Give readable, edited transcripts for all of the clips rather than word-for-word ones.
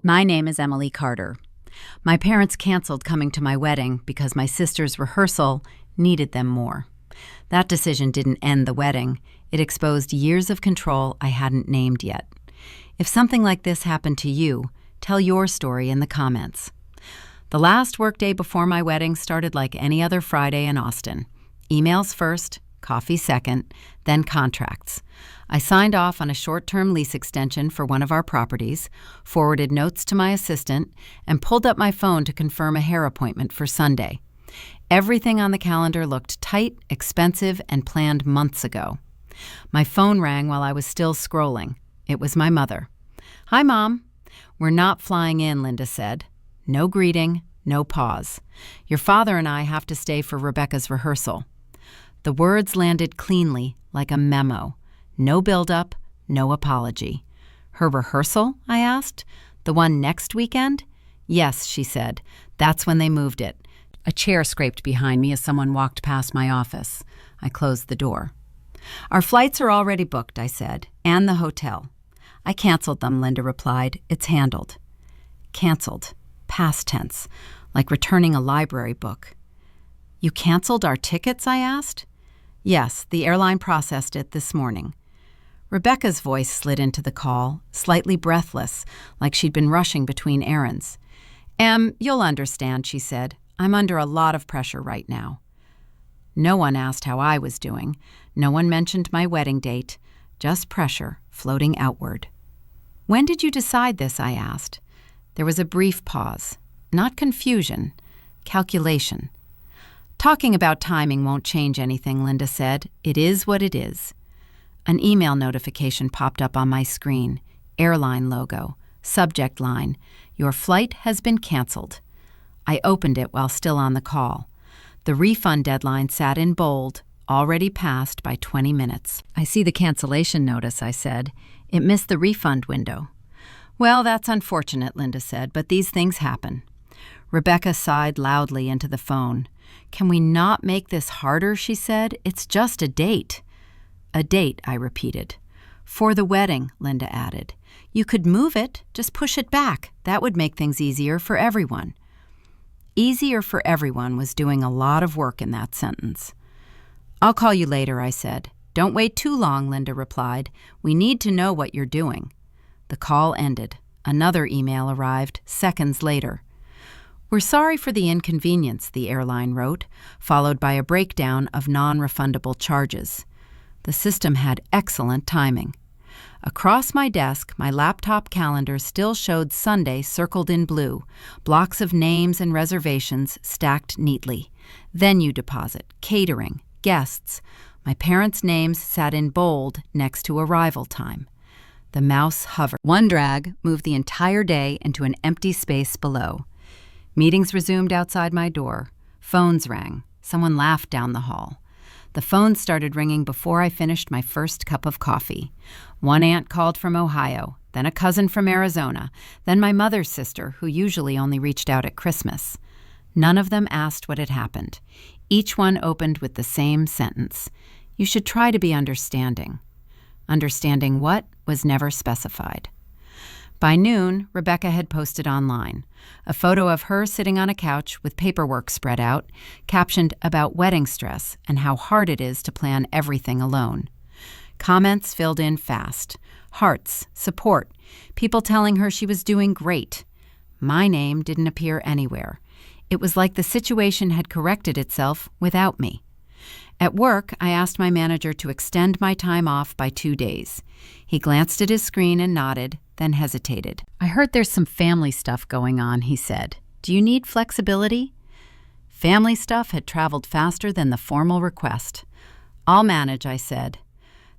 My name is Emily Carter. My parents canceled coming to my wedding because my sister's rehearsal needed them more. That decision didn't end the wedding. It exposed years of control I hadn't named yet. If something like this happened to you, tell your story in the comments. The last workday before my wedding started like any other Friday in Austin. Emails first, coffee second, then contracts. I signed off on a short-term lease extension for one of our properties, forwarded notes to my assistant, and pulled up my phone to confirm a hair appointment for Sunday. Everything on the calendar looked tight, expensive, and planned months ago. My phone rang while I was still scrolling. It was my mother. "Hi, Mom." "We're not flying in," Linda said. No greeting, no pause. "Your father and I have to stay for Rebecca's rehearsal." The words landed cleanly, like a memo. No build-up, no apology. "Her rehearsal?" I asked. "The one next weekend?" "Yes," she said. "That's when they moved it." A chair scraped behind me as someone walked past my office. I closed the door. "Our flights are already booked," I said, "and the hotel." "I canceled them," Linda replied. "It's handled." Canceled. Past tense. Like returning a library book. "You canceled our tickets?" I asked. "Yes, the airline processed it this morning." Rebecca's voice slid into the call, slightly breathless, like she'd been rushing between errands. You'll understand," she said. "I'm under a lot of pressure right now." No one asked how I was doing. No one mentioned my wedding date. Just pressure floating outward. "When did you decide this?" I asked. There was a brief pause. Not confusion. Calculation. "Talking about timing won't change anything," Linda said. "It is what it is." An email notification popped up on my screen. Airline logo. Subject line. "Your flight has been canceled." I opened it while still on the call. The refund deadline sat in bold, already passed by 20 minutes. "I see the cancellation notice," I said. "It missed the refund window." "Well, that's unfortunate," Linda said, "but these things happen." Rebecca sighed loudly into the phone. "Can we not make this harder?" she said. "It's just a date." "A date," I repeated. "For the wedding," Linda added. "You could move it, just push it back. That would make things easier for everyone." Easier for everyone was doing a lot of work in that sentence. "I'll call you later," I said. "Don't wait too long," Linda replied. "We need to know what you're doing." The call ended. Another email arrived seconds later. "We're sorry for the inconvenience," the airline wrote, followed by a breakdown of non-refundable charges. The system had excellent timing. Across my desk, my laptop calendar still showed Sunday circled in blue, blocks of names and reservations stacked neatly. Venue deposit, catering, guests. My parents' names sat in bold next to arrival time. The mouse hovered. One drag moved the entire day into an empty space below. Meetings resumed outside my door. Phones rang. Someone laughed down the hall. The phone started ringing before I finished my first cup of coffee. One aunt called from Ohio, then a cousin from Arizona, then my mother's sister, who usually only reached out at Christmas. None of them asked what had happened. Each one opened with the same sentence. "You should try to be understanding." Understanding what was never specified. By noon, Rebecca had posted online a photo of her sitting on a couch with paperwork spread out, captioned about wedding stress and how hard it is to plan everything alone. Comments filled in fast. Hearts, support, people telling her she was doing great. My name didn't appear anywhere. It was like the situation had corrected itself without me. At work, I asked my manager to extend my time off by 2 days. He glanced at his screen and nodded, then hesitated. "I heard there's some family stuff going on," he said. "Do you need flexibility?" Family stuff had traveled faster than the formal request. "I'll manage," I said.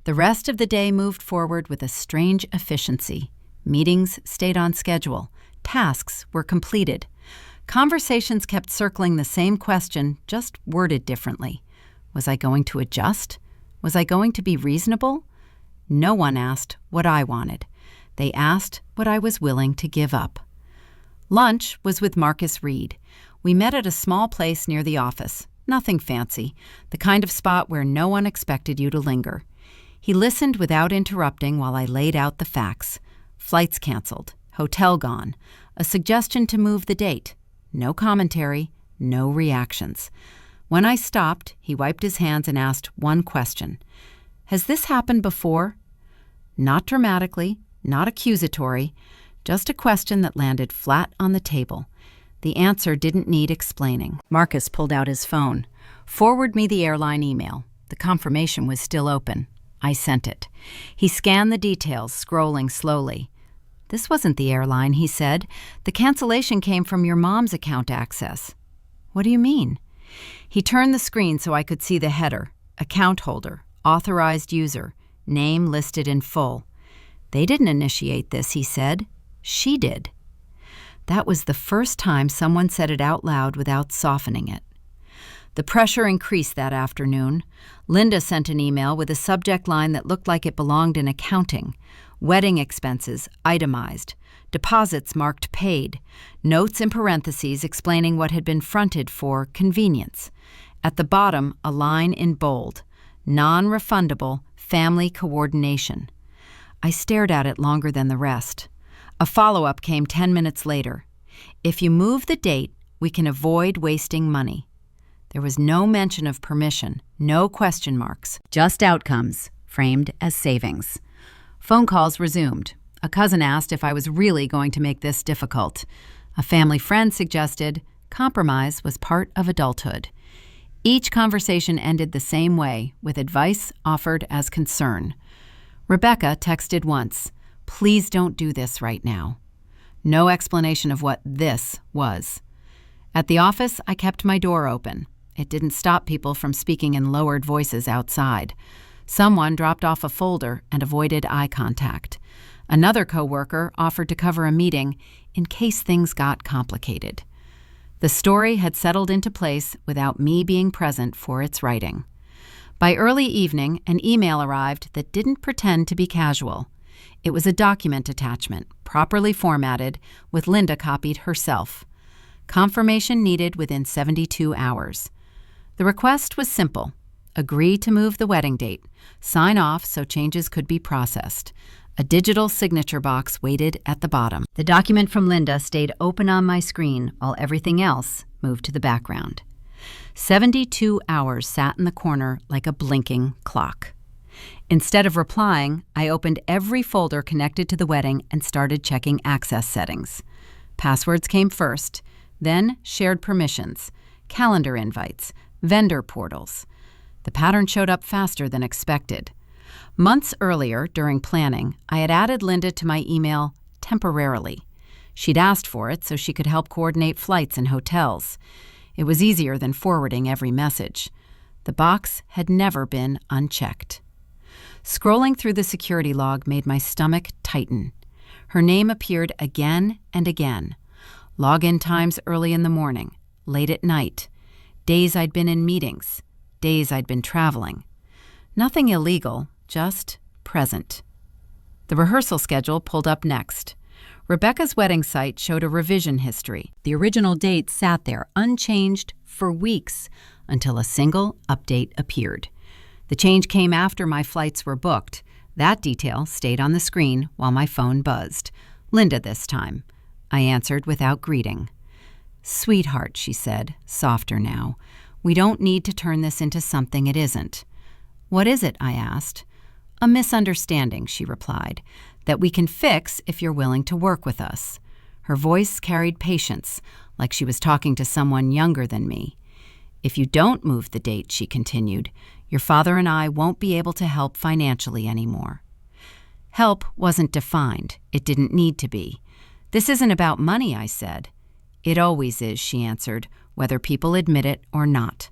The rest of the day moved forward with a strange efficiency. Meetings stayed on schedule. Tasks were completed. Conversations kept circling the same question, just worded differently. Was I going to adjust? Was I going to be reasonable? No one asked what I wanted. They asked what I was willing to give up. Lunch was with Marcus Reed. We met at a small place near the office. Nothing fancy, the kind of spot where no one expected you to linger. He listened without interrupting while I laid out the facts. Flights canceled. hotel gone, a suggestion to move the date. No commentary, no reactions. When I stopped, he wiped his hands and asked one question. Has this happened before? Not dramatically, not accusatory, just a question that landed flat on the table. The answer didn't need explaining. Marcus pulled out his phone. Forward me the airline email. The confirmation was still open. I sent it. He scanned the details, scrolling slowly. This wasn't the airline, he said. The cancellation came from your mom's account access. What do you mean? He turned the screen so I could see the header. Account holder, authorized user, name listed in full. They didn't initiate this, he said. She did. That was the first time someone said it out loud without softening it. The pressure increased that afternoon. Linda sent an email with a subject line that looked like it belonged in accounting. Wedding expenses, itemized. Deposits marked paid. Notes in parentheses explaining what had been fronted for convenience. At the bottom, a line in bold. Non-refundable family coordination. I stared at it longer than the rest. A follow-up came 10 minutes later. If you move the date, we can avoid wasting money. There was no mention of permission, no question marks, just outcomes, framed as savings. Phone calls resumed. A cousin asked if I was really going to make this difficult. A family friend suggested compromise was part of adulthood. Each conversation ended the same way, with advice offered as concern. Rebecca texted once, "Please don't do this right now." No explanation of what this was. At the office, I kept my door open. It didn't stop people from speaking in lowered voices outside. Someone dropped off a folder and avoided eye contact. Another coworker offered to cover a meeting in case things got complicated. The story had settled into place without me being present for its writing. By early evening, an email arrived that didn't pretend to be casual. It was a document attachment, properly formatted, with Linda copied herself. Confirmation needed within 72 hours. The request was simple. Agree to move the wedding date. Sign off so changes could be processed. A digital signature box waited at the bottom. The document from Linda stayed open on my screen while everything else moved to the background. 72 hours sat in the corner like a blinking clock. Instead of replying, I opened every folder connected to the wedding and started checking access settings. Passwords came first, then shared permissions, calendar invites, vendor portals. The pattern showed up faster than expected. Months earlier, during planning, I had added Linda to my email temporarily. She'd asked for it so she could help coordinate flights and hotels. It was easier than forwarding every message. The box had never been unchecked. Scrolling through the security log made my stomach tighten. Her name appeared again and again. Login times early in the morning, late at night. Days I'd been in meetings. Days I'd been traveling. Nothing illegal, just present. The rehearsal schedule pulled up next. Rebecca's wedding site showed a revision history. The original date sat there unchanged for weeks until a single update appeared. The change came after my flights were booked. That detail stayed on the screen while my phone buzzed. Linda this time. I answered without greeting. "Sweetheart," she said, softer now. "We don't need to turn this into something it isn't." "What is it?" I asked. "A misunderstanding," she replied, "that we can fix if you're willing to work with us." Her voice carried patience, like she was talking to someone younger than me. "If you don't move the date," she continued, "your father and I won't be able to help financially anymore." Help wasn't defined. It didn't need to be. "This isn't about money," I said. "It always is," she answered, whether people admit it or not.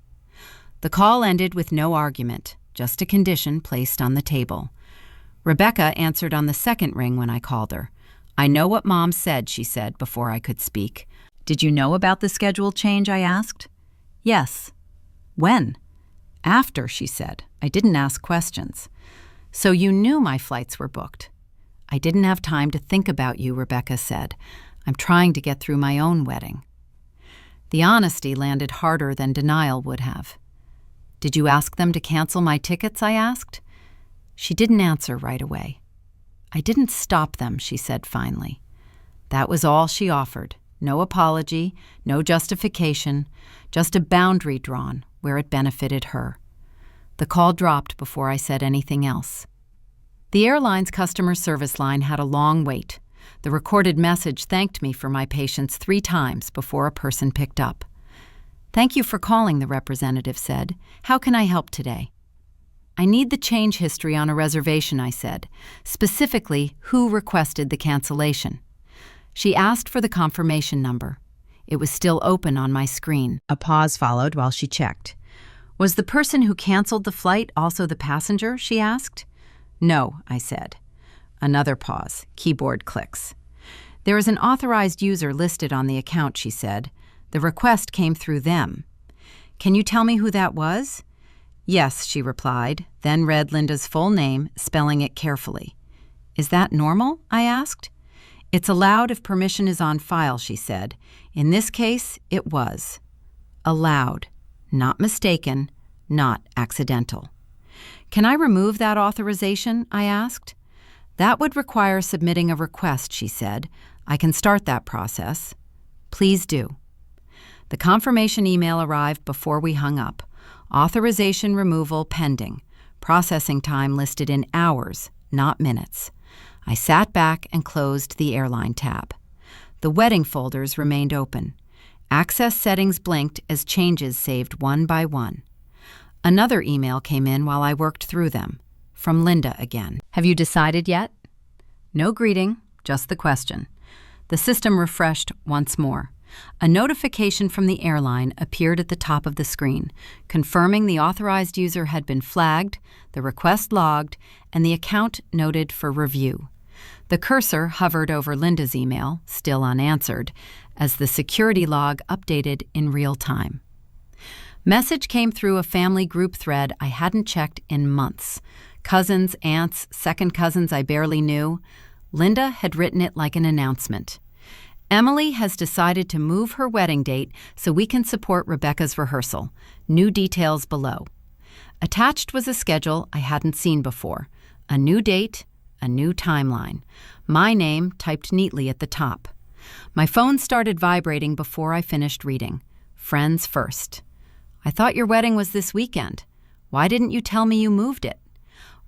The call ended with no argument, just a condition placed on the table. Rebecca answered on the second ring when I called her. "I know what Mom said," she said before I could speak. "Did you know about the schedule change?" I asked. "Yes." "When?" "After," she said. I didn't ask questions. "So you knew my flights were booked?" "I didn't have time to think about you," Rebecca said. "I'm trying to get through my own wedding." The honesty landed harder than denial would have. "Did you ask them to cancel my tickets?" I asked. She didn't answer right away. "I didn't stop them," she said finally. That was all she offered. No apology, no justification, just a boundary drawn where it benefited her. The call dropped before I said anything else. The airline's customer service line had a long wait. The recorded message thanked me for my patience 3 times before a person picked up. "Thank you for calling," the representative said. "How can I help today?" "I need the change history on a reservation," I said. "Specifically, who requested the cancellation?" She asked for the confirmation number. It was still open on my screen. A pause followed while she checked. "Was the person who canceled the flight also the passenger?" she asked. "No," I said. Another pause. Keyboard clicks. "There is an authorized user listed on the account," she said. "The request came through them." "Can you tell me who that was?" "Yes," she replied, then read Linda's full name, spelling it carefully. "Is that normal?" I asked. "It's allowed if permission is on file," she said. In this case, it was. Allowed. Not mistaken. Not accidental. "Can I remove that authorization?" I asked. "That would require submitting a request," she said. "I can start that process." "Please do." The confirmation email arrived before we hung up. Authorization removal pending. Processing time listed in hours, not minutes. I sat back and closed the airline tab. The wedding folders remained open. Access settings blinked as changes saved one by one. Another email came in while I worked through them. From Linda again. "Have you decided yet?" No greeting, just the question. The system refreshed once more. A notification from the airline appeared at the top of the screen, confirming the authorized user had been flagged, the request logged, and the account noted for review. The cursor hovered over Linda's email, still unanswered, as the security log updated in real time. Message came through a family group thread I hadn't checked in months. Cousins, aunts, second cousins I barely knew. Linda had written it like an announcement. "Emily has decided to move her wedding date so we can support Rebecca's rehearsal. New details below." Attached was a schedule I hadn't seen before. A new date, a new timeline. My name typed neatly at the top. My phone started vibrating before I finished reading. Friends first. "I thought your wedding was this weekend. Why didn't you tell me you moved it?"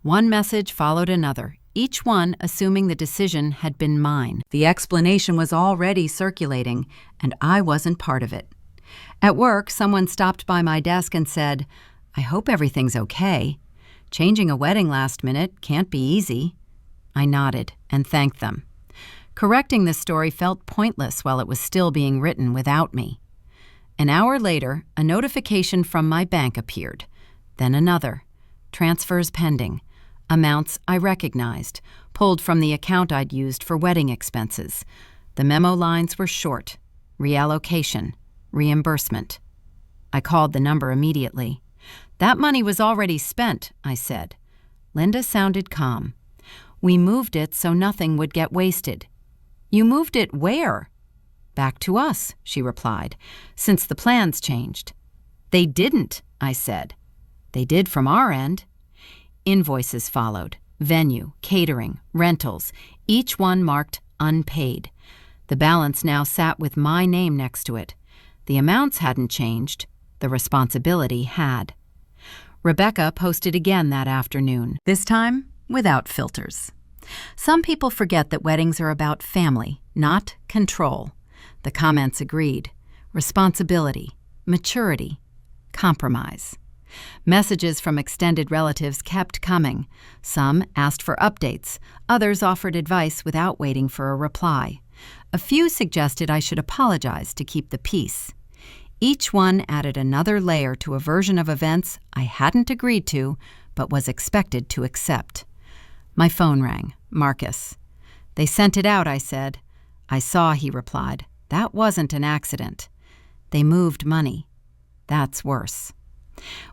One message followed another, each one assuming the decision had been mine. The explanation was already circulating, and I wasn't part of it. At work, someone stopped by my desk and said, "I hope everything's okay. Changing a wedding last minute can't be easy." I nodded and thanked them. Correcting the story felt pointless while it was still being written without me. An hour later, a notification from my bank appeared. Then another. Transfers pending. Amounts I recognized, pulled from the account I'd used for wedding expenses. The memo lines were short. Reallocation. Reimbursement. I called the number immediately. "That money was already spent," I said. Linda sounded calm. "We moved it so nothing would get wasted." "You moved it where?" "Back to us," she replied, "since the plans changed." "They didn't," I said. "They did from our end." Invoices followed. Venue, catering, rentals, each one marked unpaid. The balance now sat with my name next to it. The amounts hadn't changed. The responsibility had. Rebecca posted again that afternoon, this time without filters. "Some people forget that weddings are about family, not control." The comments agreed. Responsibility, maturity, compromise. Messages from extended relatives kept coming. Some asked for updates. Others offered advice without waiting for a reply. A few suggested I should apologize to keep the peace. Each one added another layer to a version of events I hadn't agreed to, but was expected to accept. My phone rang. Marcus. "They sent it out," I said. "I saw," he replied. "That wasn't an accident." "They moved money." "That's worse."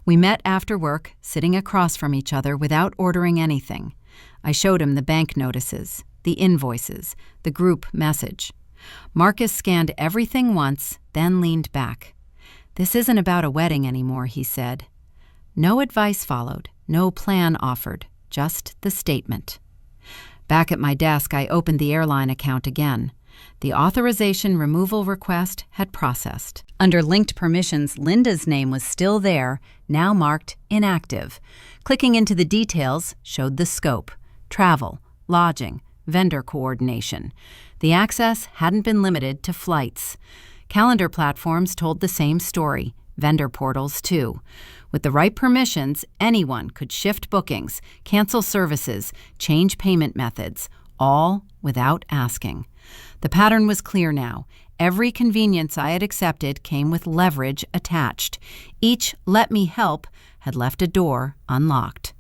We met after work, sitting across from each other without ordering anything. I showed him the bank notices, the invoices, the group message. Marcus scanned everything once, then leaned back. "This isn't about a wedding anymore," he said. No advice followed, no plan offered, just the statement. Back at my desk, I opened the airline account again. The authorization removal request had processed. Under linked permissions, Linda's name was still there, now marked inactive. Clicking into the details showed the scope: travel, lodging, vendor coordination. The access hadn't been limited to flights. Calendar platforms told the same story, vendor portals too. With the right permissions, anyone could shift bookings, cancel services, change payment methods, all without asking. The pattern was clear now. Every convenience I had accepted came with leverage attached. Each "let me help" had left a door unlocked.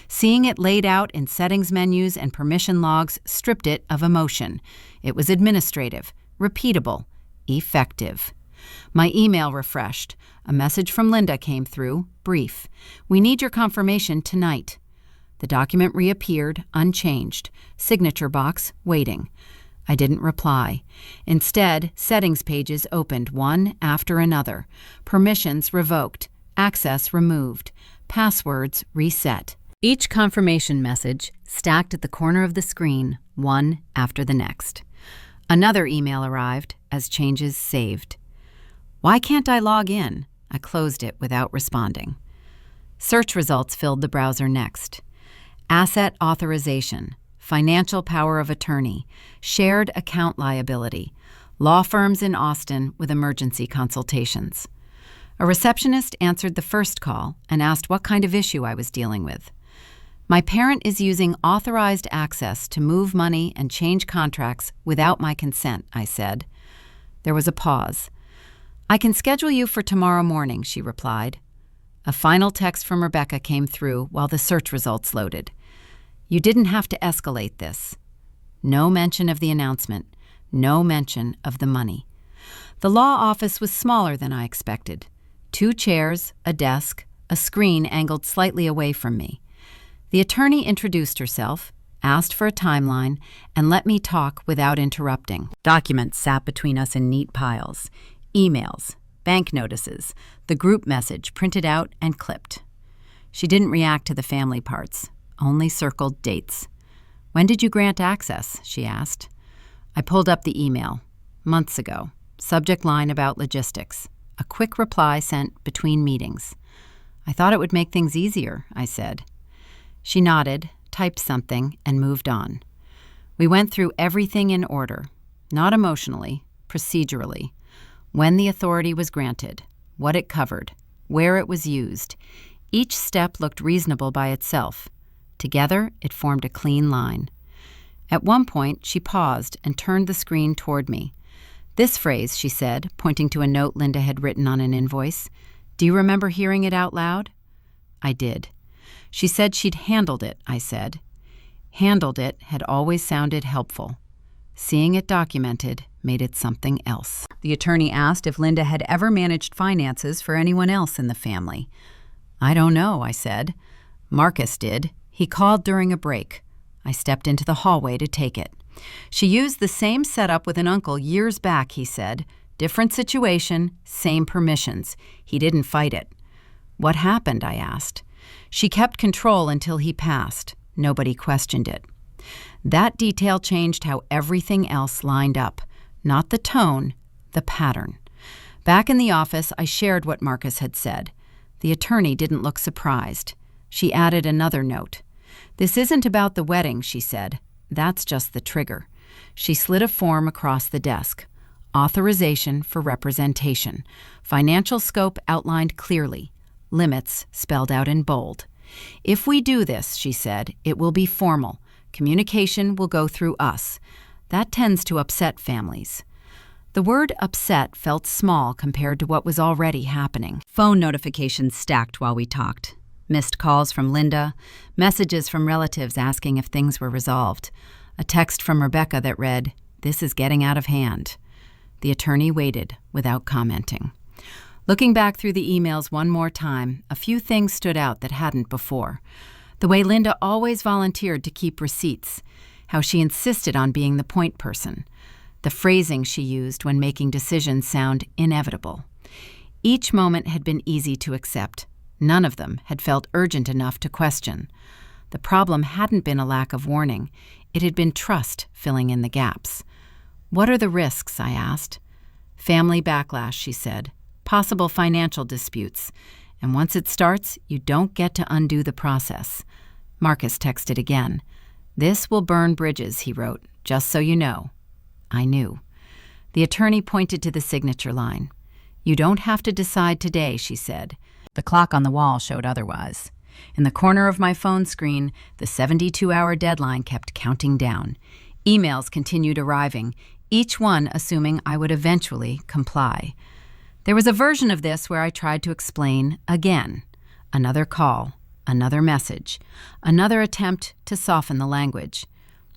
Seeing it laid out in settings menus and permission logs stripped it of emotion. It was administrative, repeatable, effective. My email refreshed. A message from Linda came through, brief. "We need your confirmation tonight." The document reappeared, unchanged. Signature box waiting. I didn't reply. Instead, settings pages opened one after another. Permissions revoked. Access removed. Passwords reset. Each confirmation message stacked at the corner of the screen, one after the next. Another email arrived as changes saved. "Why can't I log in?" I closed it without responding. Search results filled the browser next. Asset authorization, financial power of attorney, shared account liability, law firms in Austin with emergency consultations. A receptionist answered the first call and asked what kind of issue I was dealing with. "My parent is using authorized access to move money and change contracts without my consent," I said. There was a pause. "I can schedule you for tomorrow morning," she replied. A final text from Rebecca came through while the search results loaded. "You didn't have to escalate this." No mention of the announcement. No mention of the money. The law office was smaller than I expected. 2 chairs, a desk, a screen angled slightly away from me. The attorney introduced herself, asked for a timeline, and let me talk without interrupting. Documents sat between us in neat piles. Emails, bank notices, the group message printed out and clipped. She didn't react to the family parts, only circled dates. "When did you grant access?" she asked. I pulled up the email. Months ago. Subject line about logistics. A quick reply sent between meetings. "I thought it would make things easier," I said. She nodded, typed something, and moved on. We went through everything in order, not emotionally, procedurally. When the authority was granted, what it covered, where it was used. Each step looked reasonable by itself. Together, it formed a clean line. At one point, she paused and turned the screen toward me. "This phrase," she said, pointing to a note Linda had written on an invoice. "Do you remember hearing it out loud?" I did. She said she'd handled it, I said. Handled it had always sounded helpful. Seeing it documented made it something else. The attorney asked if Linda had ever managed finances for anyone else in the family. "I don't know," I said. "Marcus did. He called during a break." I stepped into the hallway to take it. "She used the same setup with an uncle years back," he said. "Different situation, same permissions. He didn't fight it." "What happened?" I asked. "She kept control until he passed. Nobody questioned it." That detail changed how everything else lined up. Not the tone, the pattern. Back in the office, I shared what Marcus had said. The attorney didn't look surprised. She added another note. "This isn't about the wedding," she said. "That's just the trigger." She slid a form across the desk. Authorization for representation. Financial scope outlined clearly. Limits spelled out in bold. "If we do this," she said, "it will be formal. Communication will go through us." That tends to upset families. The word upset felt small compared to what was already happening. Phone notifications stacked while we talked. Missed calls from Linda, messages from relatives asking if things were resolved. A text from Rebecca that read, "This is getting out of hand." The attorney waited without commenting. Looking back through the emails one more time, a few things stood out that hadn't before. The way Linda always volunteered to keep receipts, how she insisted on being the point person, the phrasing she used when making decisions sound inevitable. Each moment had been easy to accept. None of them had felt urgent enough to question. The problem hadn't been a lack of warning. It had been trust filling in the gaps. "What are the risks?" I asked. "Family backlash," she said. "Possible financial disputes. And once it starts, you don't get to undo the process." Marcus texted again. "This will burn bridges," he wrote, "just so you know." I knew. The attorney pointed to the signature line. "You don't have to decide today," she said. The clock on the wall showed otherwise. In the corner of my phone screen, the 72-hour deadline kept counting down. Emails continued arriving, each one assuming I would eventually comply. There was a version of this where I tried to explain again. Another call, another message, another attempt to soften the language.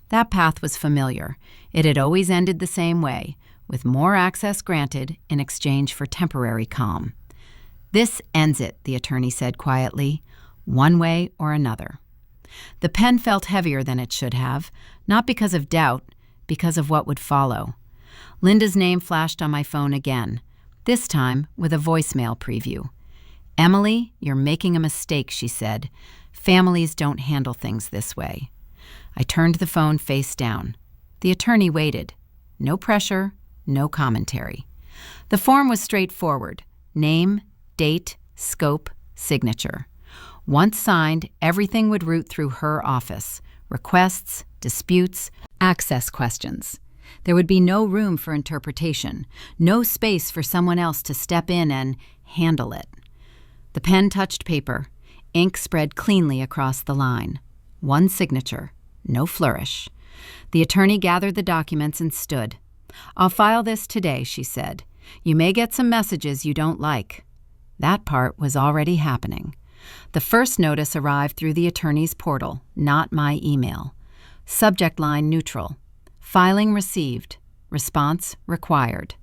That path was familiar. It had always ended the same way, with more access granted in exchange for temporary calm. "This ends it," the attorney said quietly, "one way or another." The pen felt heavier than it should have, not because of doubt, because of what would follow. Linda's name flashed on my phone again, this time with a voicemail preview. "Emily, you're making a mistake," she said. "Families don't handle things this way." I turned the phone face down. The attorney waited. No pressure, no commentary. The form was straightforward. Name, date, scope, signature. Once signed, everything would route through her office. Requests, disputes, access questions. There would be no room for interpretation, no space for someone else to step in and handle it. The pen touched paper. Ink spread cleanly across the line. One signature, no flourish. The attorney gathered the documents and stood. "I'll file this today," she said. "You may get some messages you don't like." That part was already happening. The first notice arrived through the attorney's portal, not my email. Subject line neutral. Filing received. Response required.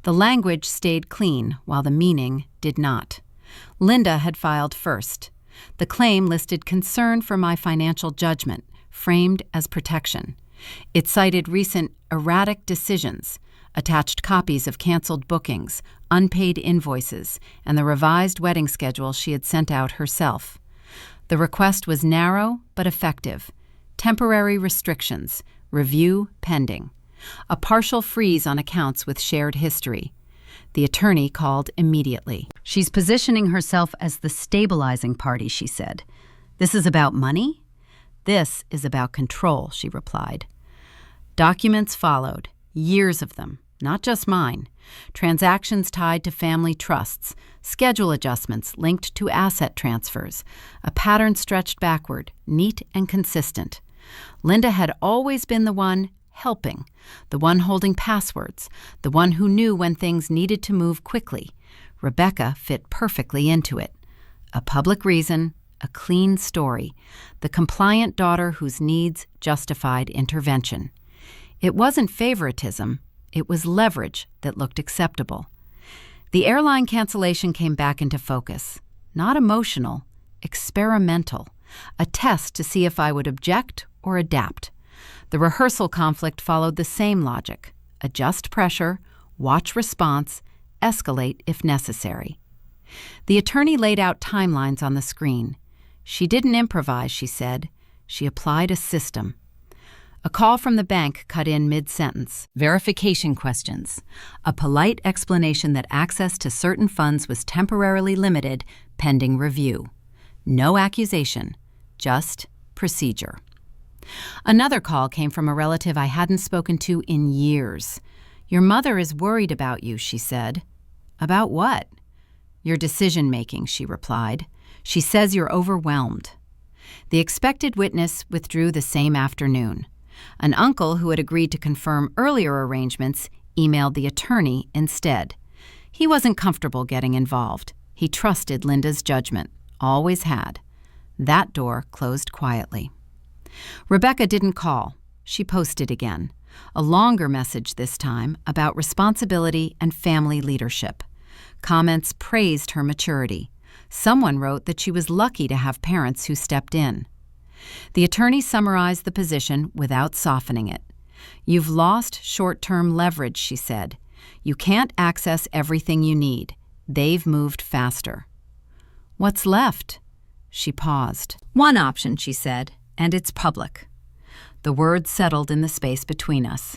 The language stayed clean, while the meaning did not. Linda had filed first. The claim listed concern for my financial judgment, framed as protection. It cited recent erratic decisions, attached copies of canceled bookings, unpaid invoices, and the revised wedding schedule she had sent out herself. The request was narrow but effective. Temporary restrictions, review pending. A partial freeze on accounts with shared history. The attorney called immediately. "She's positioning herself as the stabilizing party," she said. "This is about money?" "This is about control," she replied. Documents followed, years of them, not just mine. Transactions tied to family trusts, schedule adjustments linked to asset transfers, a pattern stretched backward, neat and consistent. Linda had always been the one helping, the one holding passwords, the one who knew when things needed to move quickly. Rebecca fit perfectly into it. A public reason, a clean story, the compliant daughter whose needs justified intervention. It wasn't favoritism, it was leverage that looked acceptable. The airline cancellation came back into focus. Not emotional, experimental, a test to see if I would object or adapt. The rehearsal conflict followed the same logic. Adjust pressure, watch response, escalate if necessary. The attorney laid out timelines on the screen. She didn't improvise, she said. She applied a system. A call from the bank cut in mid-sentence. Verification questions. A polite explanation that access to certain funds was temporarily limited, pending review. No accusation, just procedure. Another call came from a relative I hadn't spoken to in years. "Your mother is worried about you," she said. "About what?" "Your decision-making," she replied. "She says you're overwhelmed." The expected witness withdrew the same afternoon. An uncle who had agreed to confirm earlier arrangements emailed the attorney instead. He wasn't comfortable getting involved. He trusted Linda's judgment, always had. That door closed quietly. Rebecca didn't call. She posted again. A longer message this time about responsibility and family leadership. Comments praised her maturity. Someone wrote that she was lucky to have parents who stepped in. The attorney summarized the position without softening it. "You've lost short-term leverage," she said. "You can't access everything you need. They've moved faster." "What's left?" She paused. "One option," she said, "and it's public." The words settled in the space between us.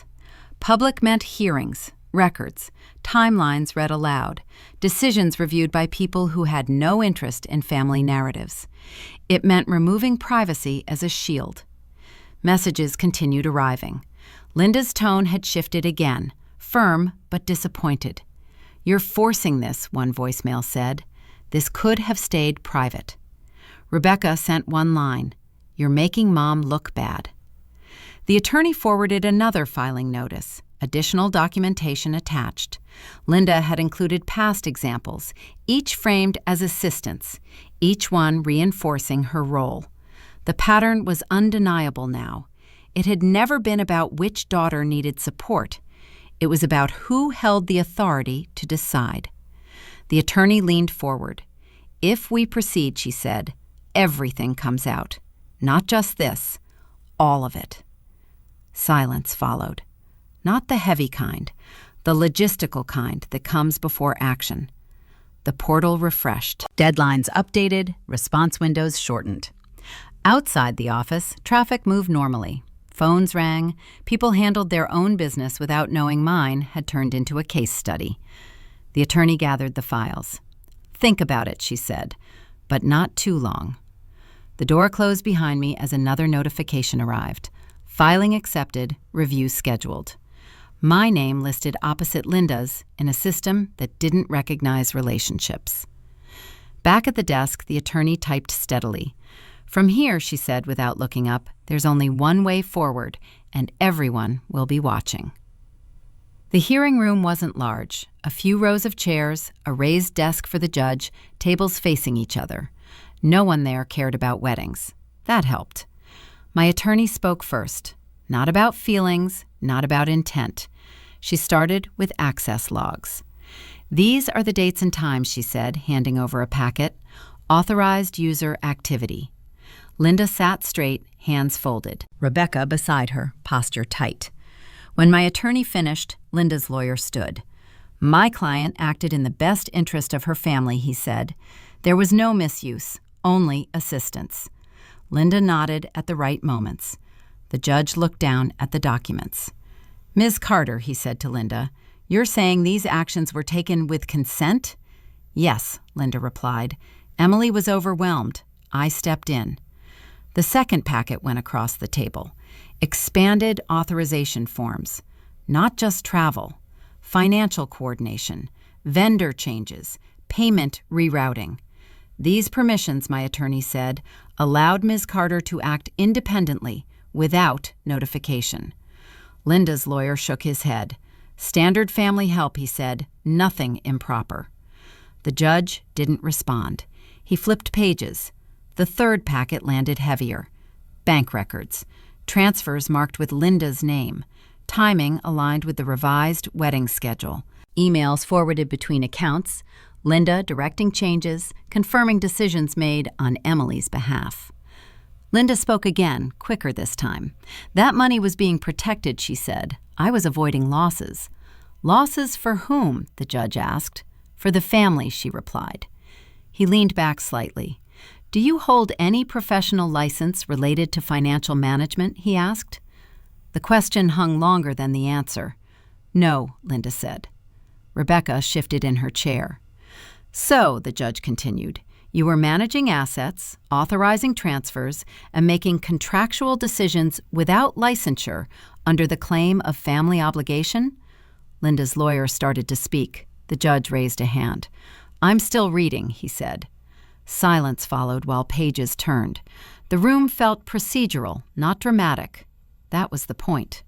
Public meant hearings, records, timelines read aloud, decisions reviewed by people who had no interest in family narratives. It meant removing privacy as a shield. Messages continued arriving. Linda's tone had shifted again, firm but disappointed. "You're forcing this," one voicemail said. "This could have stayed private." Rebecca sent one line, "You're making Mom look bad." The attorney forwarded another filing notice, additional documentation attached. Linda had included past examples, each framed as assistance, each one reinforcing her role. The pattern was undeniable now. It had never been about which daughter needed support. It was about who held the authority to decide. The attorney leaned forward. "If we proceed," she said, "everything comes out. Not just this, all of it." Silence followed. Not the heavy kind, the logistical kind that comes before action. The portal refreshed. Deadlines updated, response windows shortened. Outside the office, traffic moved normally. Phones rang. People handled their own business without knowing mine had turned into a case study. The attorney gathered the files. "Think about it," she said, "but not too long." The door closed behind me as another notification arrived. Filing accepted, review scheduled. My name listed opposite Linda's in a system that didn't recognize relationships. Back at the desk, the attorney typed steadily. "From here," she said without looking up, "there's only one way forward, and everyone will be watching." The hearing room wasn't large. A few rows of chairs, a raised desk for the judge, tables facing each other. No one there cared about weddings. That helped. My attorney spoke first. Not about feelings, not about intent. She started with access logs. "These are the dates and times," she said, handing over a packet. "Authorized user activity." Linda sat straight, hands folded. Rebecca beside her, posture tight. When my attorney finished, Linda's lawyer stood. "My client acted in the best interest of her family," he said. "There was no misuse, only assistance." Linda nodded at the right moments. The judge looked down at the documents. "Ms. Carter," he said to Linda, "you're saying these actions were taken with consent?" "Yes," Linda replied. "Emily was overwhelmed. I stepped in." The second packet went across the table. Expanded authorization forms. Not just travel. Financial coordination. Vendor changes. Payment rerouting. These permissions, my attorney said, allowed Ms. Carter to act independently, without notification. Linda's lawyer shook his head. "Standard family help," he said, "nothing improper." The judge didn't respond. He flipped pages. The third packet landed heavier. Bank records. Transfers marked with Linda's name. Timing aligned with the revised wedding schedule. Emails forwarded between accounts. Linda directing changes, confirming decisions made on Emily's behalf. Linda spoke again, quicker this time. "That money was being protected," she said. "I was avoiding losses." "Losses for whom?" the judge asked. "For the family," she replied. He leaned back slightly. "Do you hold any professional license related to financial management?" he asked. The question hung longer than the answer. "No," Linda said. Rebecca shifted in her chair. "So," the judge continued, "you were managing assets, authorizing transfers, and making contractual decisions without licensure under the claim of family obligation?" Linda's lawyer started to speak. The judge raised a hand. "I'm still reading," he said. Silence followed while pages turned. The room felt procedural, not dramatic. That was the point.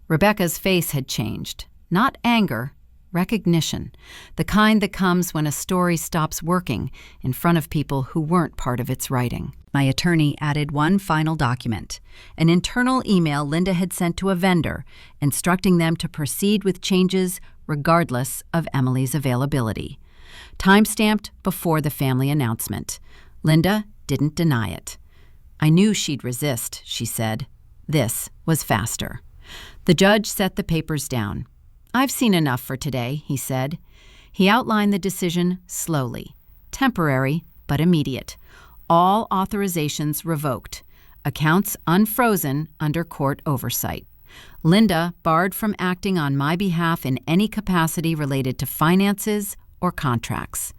Rebecca's face had changed. Not anger, recognition. The kind that comes when a story stops working in front of people who weren't part of its writing. My attorney added one final document, an internal email Linda had sent to a vendor, instructing them to proceed with changes regardless of Emily's availability. Time-stamped before the family announcement. Linda didn't deny it. "I knew she'd resist," she said. This was faster. The judge set the papers down. "I've seen enough for today," he said. He outlined the decision slowly. Temporary, but immediate. All authorizations revoked. Accounts unfrozen under court oversight. Linda barred from acting on my behalf in any capacity related to finances or contracts.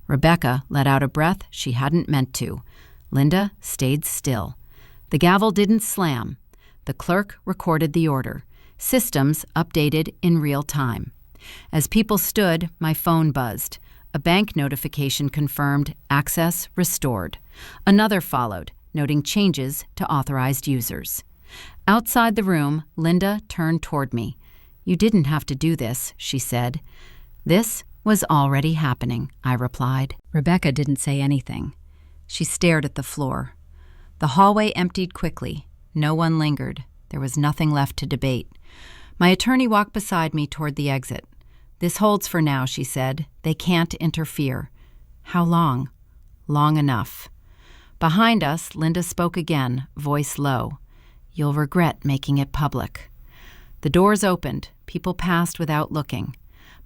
Rebecca let out a breath she hadn't meant to. Linda stayed still. The gavel didn't slam. The clerk recorded the order. Systems updated in real time. As people stood, my phone buzzed. A bank notification confirmed access restored. Another followed, noting changes to authorized users. Outside the room, Linda turned toward me. "You didn't have to do this," she said. "This was already happening," I replied. Rebecca didn't say anything. She stared at the floor. The hallway emptied quickly. No one lingered. There was nothing left to debate. My attorney walked beside me toward the exit. "This holds for now," she said. "They can't interfere." "How long?" "Long enough." Behind us, Linda spoke again, voice low. "You'll regret making it public." The doors opened. People passed without looking.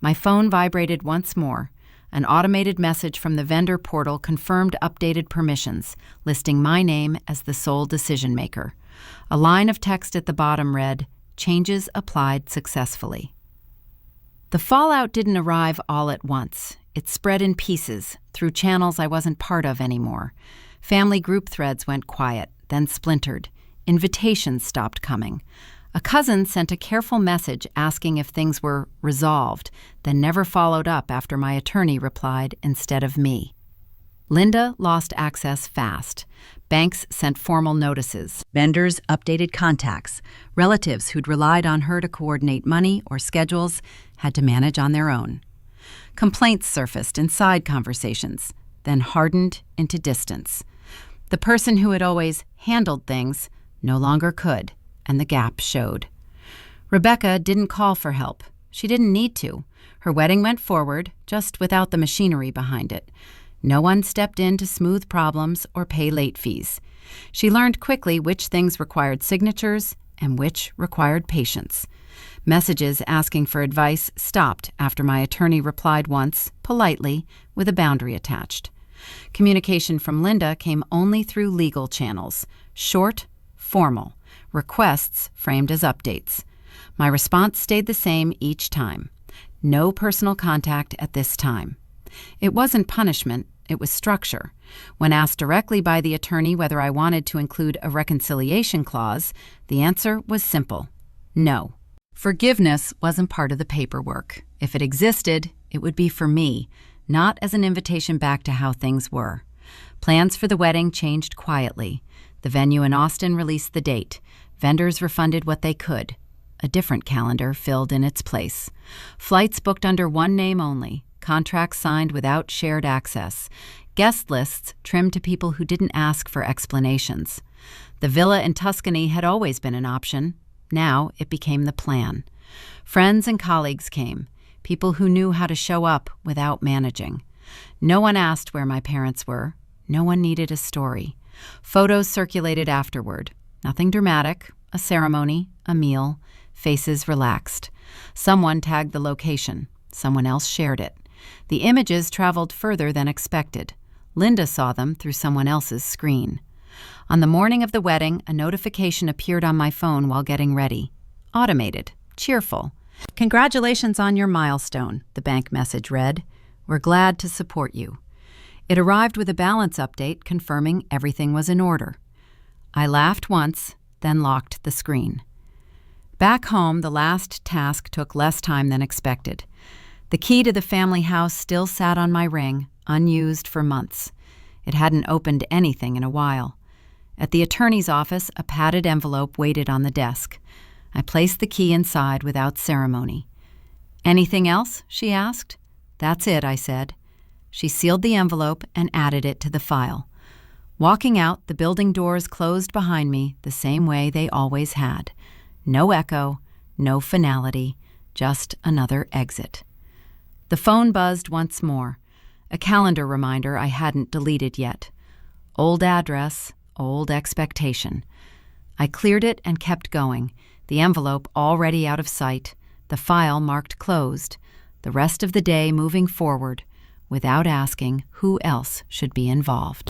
My phone vibrated once more. An automated message from the vendor portal confirmed updated permissions, listing my name as the sole decision-maker. A line of text at the bottom read, "Changes applied successfully." The fallout didn't arrive all at once. It spread in pieces, through channels I wasn't part of anymore. Family group threads went quiet, then splintered. Invitations stopped coming. A cousin sent a careful message asking if things were resolved, then never followed up after my attorney replied instead of me. Linda lost access fast. Banks sent formal notices. Vendors updated contacts. Relatives who'd relied on her to coordinate money or schedules had to manage on their own. Complaints surfaced in side conversations, then hardened into distance. The person who had always handled things no longer could, and the gap showed. Rebecca didn't call for help. She didn't need to. Her wedding went forward, just without the machinery behind it. No one stepped in to smooth problems or pay late fees. She learned quickly which things required signatures and which required patience. Messages asking for advice stopped after my attorney replied once, politely, with a boundary attached. Communication from Linda came only through legal channels, short, formal, requests framed as updates. My response stayed the same each time. No personal contact at this time. It wasn't punishment, it was structure. When asked directly by the attorney whether I wanted to include a reconciliation clause, the answer was simple: no. Forgiveness wasn't part of the paperwork. If it existed, it would be for me, not as an invitation back to how things were. Plans for the wedding changed quietly. The venue in Austin released the date. Vendors refunded what they could. A different calendar filled in its place. Flights booked under one name only. Contracts signed without shared access. Guest lists trimmed to people who didn't ask for explanations. The villa in Tuscany had always been an option. Now it became the plan. Friends and colleagues came, people who knew how to show up without managing. No one asked where my parents were. No one needed a story. Photos circulated afterward. Nothing dramatic, a ceremony, a meal, faces relaxed. Someone tagged the location. Someone else shared it. The images traveled further than expected. Linda saw them through someone else's screen. On the morning of the wedding, a notification appeared on my phone while getting ready. Automated, cheerful. "Congratulations on your milestone," the bank message read. "We're glad to support you." It arrived with a balance update confirming everything was in order. I laughed once, then locked the screen. Back home, the last task took less time than expected. The key to the family house still sat on my ring, unused for months. It hadn't opened anything in a while. At the attorney's office, a padded envelope waited on the desk. I placed the key inside without ceremony. "Anything else?" she asked. "That's it," I said. She sealed the envelope and added it to the file. Walking out, the building doors closed behind me the same way they always had. No echo, no finality, just another exit. The phone buzzed once more. A calendar reminder I hadn't deleted yet. Old address, old expectation. I cleared it and kept going, the envelope already out of sight, the file marked closed, the rest of the day moving forward, without asking who else should be involved.